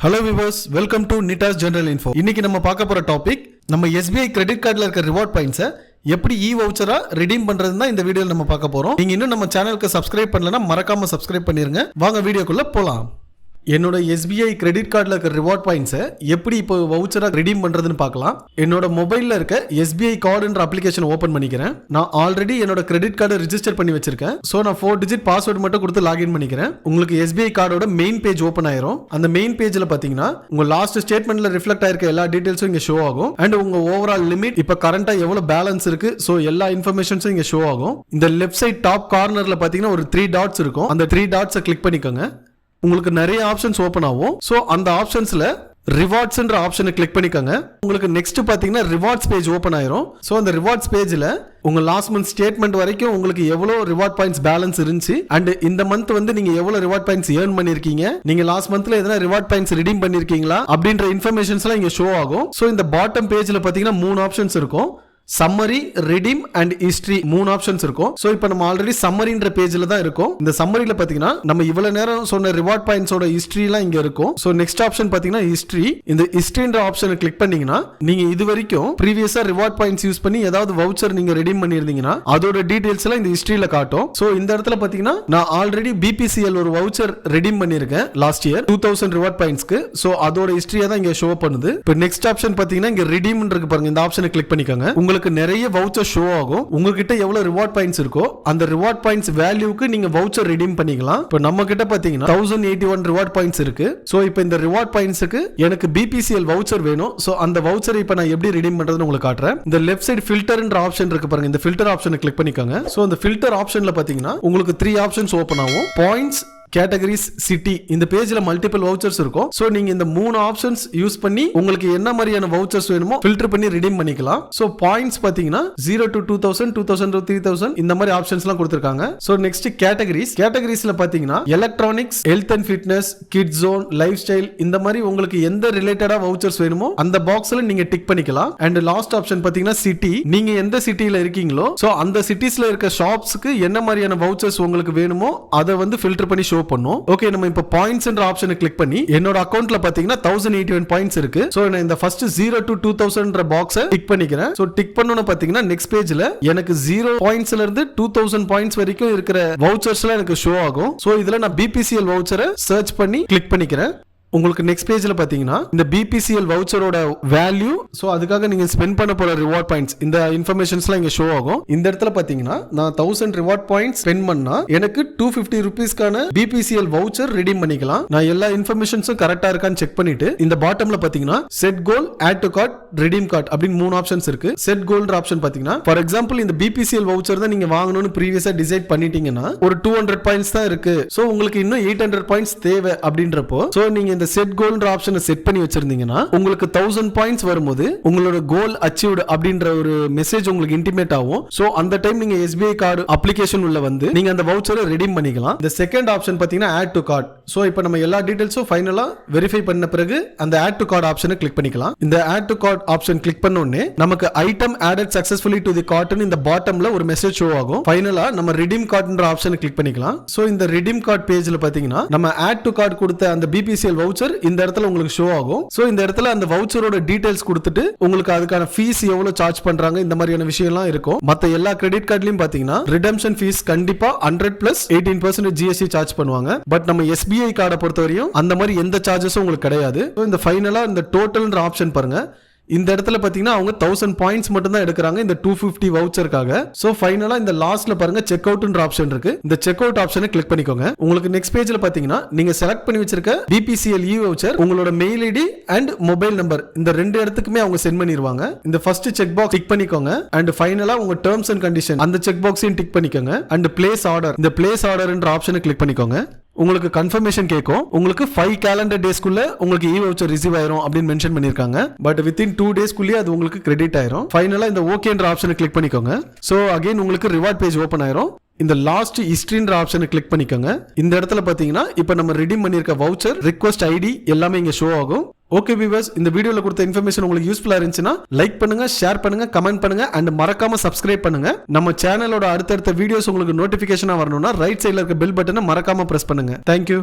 Hello viewers, welcome to Nitas General Info. இன்னைக்கு நம்ம பார்க்க போற டாபிக் நம்ம SBI கிரெடிட் கார்டுல இருக்க ரிவார்ட் பாயிண்ட்ஸை எப்படி வவுச்சரா ரிடீம் பண்றதுன்னா இந்த வீடியோல நம்ம பார்க்க போறோம். நீங்க இன்னும் நம்ம சேனலுக்கு சப்ஸ்கிரைப் பண்ணலனா மறக்காம சப்ஸ்கிரைப் பண்ணிருங்க. வாங்க வீடியோக்குள்ள போலாம். என்னோட SBI கிரெடிட் கார்டில் இருக்க ரிவார்ட் பாயிண்ட்ஸை எப்படி இப்போ வவுச்சராக ரிடீம் பண்ணுறதுன்னு பார்க்கலாம். என்னோட மொபைலில் இருக்க SBI கார்டுன்ற அப்ளிகேஷன் ஓப்பன் பண்ணிக்கிறேன். நான் ஆல்ரெடி என்னோட கிரெடிட் கார்டை ரிஜிஸ்டர் பண்ணி வச்சிருக்கேன். ஸோ நான் 4 டிஜிட் பாஸ்வேர்டு மட்டும் கொடுத்து லாகின் பண்ணிக்கிறேன். உங்களுக்கு SBI கார்டோட மெயின் பேஜ் ஓப்பன் ஆயிரும். அந்த மெயின் பேஜில் பார்த்தீங்கன்னா உங்கள் லாஸ்ட் ஸ்டேட்மெண்ட்ல ரிஃப்ளெக்ட் ஆயிருக்க எல்லா டீடைல்ஸும் இங்கே ஷோ ஆகும். அண்ட் உங்கள் ஓவரால் லிமிட் இப்போ கரண்டாக எவ்வளோ பேலன்ஸ் இருக்கு, ஸோ எல்லா இன்ஃபர்மேஷன்ஸும் இங்கே ஷோ ஆகும். இந்த லெஃப்ட் சைட் டாப் கார்னரில் பார்த்தீங்கன்னா ஒரு 3 டாட்ஸ் இருக்கும். அந்த 3 டாட்ஸை கிளிக் பண்ணிக்கோங்க. உங்களுக்கு நிறைய ஆப்ஷன்ஸ் ஓப்பன் ஆகும். ஸோ அந்த ஆப்ஷன்ஸ்ல ரிவார்ட்ஸ்ன்ற ஆப்ஷனை கிளிக் பண்ணிக்கோங்க. உங்களுக்கு நெக்ஸ்ட் பார்த்தீங்கன்னா ரிவார்ட்ஸ் பேஜ் ஓப்பன் ஆயிரும். ஸோ அந்த ரிவார்ட்ஸ் பேஜில் உங்க லாஸ்ட் மந்த் ஸ்டேட்மெண்ட் வரைக்கும் உங்களுக்கு எவ்வளோ ரிவார்ட் பாயிண்ட்ஸ் பேலன்ஸ் இருந்துச்சு, அண்ட் இந்த மந்த் வந்து நீங்க எவ்வளவு ரிவார்ட் பாயிண்ட்ஸ் ஏர்ன் பண்ணிருக்கீங்க, நீங்க லாஸ்ட் மந்த்ல எதனா ரிவார்ட் பாயிண்ட்ஸ் ரிடீம் பண்ணிருக்கீங்களா அப்படின்ற இன்ஃபர்மேஷன்ஸ்லாம் இங்க ஷோ ஆகும். ஸோ இந்த பாட்டம் பேஜ்ல பார்த்தீங்கன்னா 3 ஆப்ஷன்ஸ் இருக்கும். Summary, redeem and history 3 options இருக்கும். சோ இப்போ நம்ம ஆல்ரெடி சம்மரின்ற பேஜ்ல தான் இருக்கும். இந்த சம்மரியில பாத்தீங்கன்னா நம்ம இவ்வளவு நேரம் சொன்ன ரிவார்ட் பாயிண்ட்ஸோட ஹிஸ்டரி எல்லாம் இங்க இருக்கும். சோ நெக்ஸ்ட் ஆப்ஷன் பாத்தீங்கன்னா ஹிஸ்டரி. இந்த ஹிஸ்டரின்ற ஆப்ஷனை கிளிக் பண்ணீங்கன்னா நீங்க இது வரைக்கும் ப்ரீவியஸா ரிவார்ட் பாயிண்ட்ஸ் யூஸ் பண்ணி ஏதாவது வவுச்சர் நீங்க ரெடீம் பண்ணிருந்தீங்கன்னா அதோட டீடைல்ஸ் எல்லாம் இந்த ஹிஸ்டரியில காட்டும். சோ இந்த இடத்துல பாத்தீங்கன்னா நான் ஆல்ரெடி BPCL ஒரு வவுச்சர் ரெடீம் பண்ணிருக்கேன் லாஸ்ட் இயர் 2000 ரிவார்ட் பாயிண்ட்ஸ்க்கு. சோ அதோட ஹிஸ்டரியா தான் இங்க ஷோ பண்ணுது. இப்போ நெக்ஸ்ட் ஆப்ஷன் பாத்தீங்கன்னா இங்க ரெடீம் இருக்கு பாருங்க. இந்த ஆப்ஷனை கிளிக் பண்ணிக்கோங்க. உங்களுக்கு நிறைய வவுச்சர் ஷோ ஆகும். உங்ககிட்ட எவ்வளவு ரிவார்ட் பாயிண்ட்ஸ் இருக்கோ அந்த ரிவார்ட் பாயிண்ட்ஸ் வேல்யூக்கு நீங்க வவுச்சர் ரெடீம் பண்ணிக்கலாம். இப்போ நம்ம கிட்ட பாத்தீங்கன்னா 1081 ரிவார்ட் பாயிண்ட்ஸ் இருக்கு. சோ இப்போ இந்த ரிவார்ட் பாயிண்ட்ஸ்க்கு எனக்கு BPCL வவுச்சர் வேணும். சோ அந்த வவுச்சரை இப்போ நான் எப்படி ரெடீம் பண்றதுன்னு உங்களுக்கு காட்டுறேன். இந்த லெஃப்ட் சைடு ஃபில்டர்ன்ற ஆப்ஷன் இருக்கு பாருங்க. இந்த ஃபில்டர் ஆப்ஷனை கிளிக் பண்ணிக்கோங்க. சோ அந்த ஃபில்டர் ஆப்ஷன்ல பாத்தீங்கன்னா உங்களுக்கு 3 ஆப்ஷன்ஸ் ஓபன் ஆகும். Points, categories, city. இந்த பேஜ்ல மல்டிபிள் வவுச்சர்ஸ் இருக்கும். சோ நீங்க இந்த 3 ஆப்ஷன்ஸ் யூஸ் பண்ணி உங்களுக்கு என்ன மாதிரியான வவுச்சர்ஸ் வேணுமோ ஃபில்டர் பண்ணி ரிடீம் பண்ணிக்கலாம். சோ பாயிண்ட்ஸ் பாத்தீங்கன்னா 0 to 2000, 2000 to 3000 இந்த மாதிரி ஆப்ஷன்ஸ்லாம் கொடுத்திருக்காங்க. சோ நெக்ஸ்ட் கேட்டகரிஸ்ல பாத்தீங்கன்னா electronics, health and fitness, kids zone, lifestyle இந்த மாதிரி உங்களுக்கு எந்த ரிலேட்டடா வவுச்சர்ஸ் வேணுமோ அந்த பாக்ஸ்ல நீங்க டிக் பண்ணிக்கலாம். அண்ட் லாஸ்ட் ஆப்ஷன் பாத்தீங்கன்னா சிட்டி. நீங்க எந்த சிட்டில இருக்கீங்களோ சோ அந்த சிட்டிஸ்ல இருக்க ஷாப்ஸ்க்கு என்ன மாதிரியான வவுச்சர்ஸ் உங்களுக்கு வேணுமோ அதை வந்து ஃபில்டர் பண்ணி ஷோ பண்ணும். ஓகே, நம்ம இப்ப பாயிண்ட்ஸ் என்ற ஆப்ஷனை கிளிக் பண்ணி என்னோட அக்கவுண்ட்ல பாத்தீங்கன்னா 1081 பாயிண்ட்ஸ் இருக்கு. சோ நான் இந்த ஃபர்ஸ்ட் 0 to 2000 பாக்ஸை டிக் பண்ணிக்கிறேன். சோ டிக் பண்ணனும் பாத்தீங்கன்னா நெக்ஸ்ட் பேஜ்ல எனக்கு 0 பாயிண்ட்ஸ்ல இருந்து 2000 பாயிண்ட்ஸ் வரைக்கும் இருக்கிற வவுச்சர்ஸ்லாம் எனக்கு ஷோ ஆகும். சோ இதுல நான் BPCL வவுச்சரை சர்ச் பண்ணி கிளிக் பண்ணிக்கிறேன். உங்களுக்கு நெக்ஸ்ட் பேஜ்ல பாத்தீங்கன்னா இந்த BPCL வவுச்சரோட வேல்யூ, சோ அதுக்காக நீங்க ஸ்பெண்ட் பண்ண போற ரிவார்ட் பாயிண்ட்ஸ் இந்த இன்ஃபர்மேஷன்ஸ்லாம் இங்க ஷோ ஆகும். இந்த இடத்துல பாத்தீங்கன்னா நான் 1000 ரிவார்ட் பாயிண்ட்ஸ் ஸ்பெண்ட் பண்ணா எனக்கு 250 ரூபீஸ்க்கான BPCL வவுச்சர் ரெடீம் பண்ணிக்கலாம். நான் எல்லா இன்ஃபர்மேஷன்ஸும் கரெக்டா இருக்கான்னு செக் பண்ணிட்டு இந்த பாட்டம்ல பாத்தீங்கன்னா set goal, add to cart, redeem card அப்படின்னு 3 ஆப்ஷன்ஸ் இருக்கு. செட் கோல்ன்ற ஆப்ஷன் பாத்தீங்கன்னா ஃபார் எக்ஸாம்பிள் இந்த BPCL வவுச்சர் தான் நீங்க வாங்கணும்னு ப்ரீவியஸா டிசைட் பண்ணிட்டீங்கன்னா ஒரு 200 பாயிண்ட்ஸ் தான் இருக்கு. சோ உங்களுக்கு இன்னும் 800 பாயிண்ட்ஸ் தேவை அப்படின்றப்போ சோ நீங்க இந்த செட் கோல்ன்ற ஆப்ஷனை செட் பண்ணி வச்சிருந்தீங்கன்னா உங்களுக்கு 1000 பாயிண்ட்ஸ் வரும்போது உங்களோட கோல் அச்சீவ்ட் அப்படின்ற ஒரு மெசேஜ் உங்களுக்கு இன்டிமேட் ஆகும். சோ அந்த டைம் நீங்க SBI கார்டு அப்ளிகேஷன் உள்ள வந்து நீங்க அந்த வவுச்சரை ரெடீம் பண்ணிக்கலாம். இந்த செகண்ட் ஆப்ஷன் பாத்தீங்கன்னா ஆட் டு கார்ட். சோ இப்போ நம்ம எல்லா டீடைல்ஸும் ஃபைனலா வெரிஃபை பண்ண பிறகு அந்த ஆட் டு கார்ட் ஆப்ஷனை கிளிக் பண்ணிக்கலாம். இந்த add to cart option click பண்ண உடனே நமக்கு item added successfully to the கார்ட்னு இந்த பாட்டம்ல ஒரு மெசேஜ் ஷோ ஆகும். ஃபைனலா நம்ம ரெடீம் கார்ட்ன்ற ஆப்ஷனை கிளிக் பண்ணிக்கலாம். சோ இந்த ரெடீம் கார்ட் பேஜ்ல பாத்தீங்கன்னா நம்ம ஆட் டு கார்ட் கொடுத்த அந்த BPCL வவுச்சர் இந்த இடத்துல உங்களுக்கு ஷோ ஆகும். சோ இந்த இடத்துல அந்த வவுச்சரோட டீடைல்ஸ் கொடுத்துட்டு உங்களுக்கு அதுக்கான ஃபீஸ் எவ்வளவு சார்ஜ் பண்றாங்க இந்த மாதிரியான விஷயம்லாம் இருக்கும். மத்த எல்லா கிரெடிட் கார்ட்லயும் பாத்தீங்கன்னா ரிடெம்ஷன் ஃபீஸ் கண்டிப்பா 100+18% GST சார்ஜ் பண்ணுவாங்க. பட் நம்ம SBI கார்டை பொறுத்தவரையும் அந்த மாதிரி எந்த சார்ஜஸும் உங்களுக்கு கிடையாது. இந்த ஃபைனலா இந்த டோட்டல்ன்ற ஆப்ஷன் பாருங்க. இந்த இடத்துல பாத்தீங்கன்னா அவங்க 1000 பாயிண்ட்ஸ் மட்டும் தான் எடுக்கறாங்க இந்த 250 வவுச்சர்க்காக. சோ ஃபைனலா இந்த லாஸ்ட்ல பாருங்க செக் அவுட்ன்ற ஆப்ஷன் இருக்கு. இந்த செக் அவுட் ஆப்ஷனை கிளிக் பண்ணிக்கோங்க. உங்களுக்கு நெக்ஸ்ட் பேஜ்ல பாத்தீங்கன்னா நீங்க செலக்ட் பண்ணி வச்சிருக்க BPCL வவுச்சர் உங்களோட mail ID and mobile number இந்த 2 இடத்துக்குமே அவங்க சென்ட் பண்ணிடுவாங்க. இந்த ஃபர்ஸ்ட் செக் பாக்ஸ் டிக் பண்ணிக்கோங்க. அண்ட் ஃபைனலா உங்க டர்ம்ஸ் அண்ட் கண்டிஷன் அந்த செக் பாக்ஸையும் டிக் பண்ணிக்கோங்க. அண்ட் பிளேஸ் ஆர்டர் இந்த பிளேஸ் ஆர்டர்ன்ற ஆப்ஷனை கிளிக் பண்ணிக்கோங்க. உங்களுக்கு கன்ஃபர்மேஷன் கேட்கும். உங்களுக்கு 5 கேலண்டர் டேஸ்க்குள்ள உங்களுக்கு வவுச்சர் ரிசீவ் ஆயிரும் அப்படின்னு மென்ஷன் பண்ணிருக்காங்க. பட் வித்தின் 2 டேஸ்க்குள்ளே அது உங்களுக்கு கிரெடிட் ஆயிரும். ஃபைனலா இந்த ஓகேன்ற ஆப்ஷனை கிளிக் பண்ணிக்கோங்க. சோ அகைன் உங்களுக்கு ரிவார்ட் பேஜ் ஓபன் ஆயிரும். இந்த லாஸ்ட் ஹிஸ்டரின்ற ஆப்ஷனை கிளிக் பண்ணிக்கோங்க. இந்த இடத்துல பாத்தீங்கன்னா இப்போ நம்ம ரெடீம் பண்ணிருக்க வவுச்சர், ரிக்வெஸ்ட் ஐடி எல்லாமே இங்க ஷோ ஆகும். ஓகே வியூவர்ஸ், இந்த வீடியோல கொடுத்த இன்ஃபர்மேஷன் உங்களுக்கு யூஸ்ஃபுல்லா இருந்துச்சுன்னா லைக் பண்ணுங்க, ஷேர் பண்ணுங்க, கமெண்ட் பண்ணுங்க அண்ட் மறக்காம சப்ஸ்கிரைப் பண்ணுங்க. நம்ம சேனலோட அடுத்தடுத்த வீடியோஸ் உங்களுக்கு நோட்டிபிகேஷனா வரணும்னா ரைட் சைடுல இருக்க பெல் பட்டனை மறக்காம பிரஸ் பண்ணுங்க. தேங்க்யூ.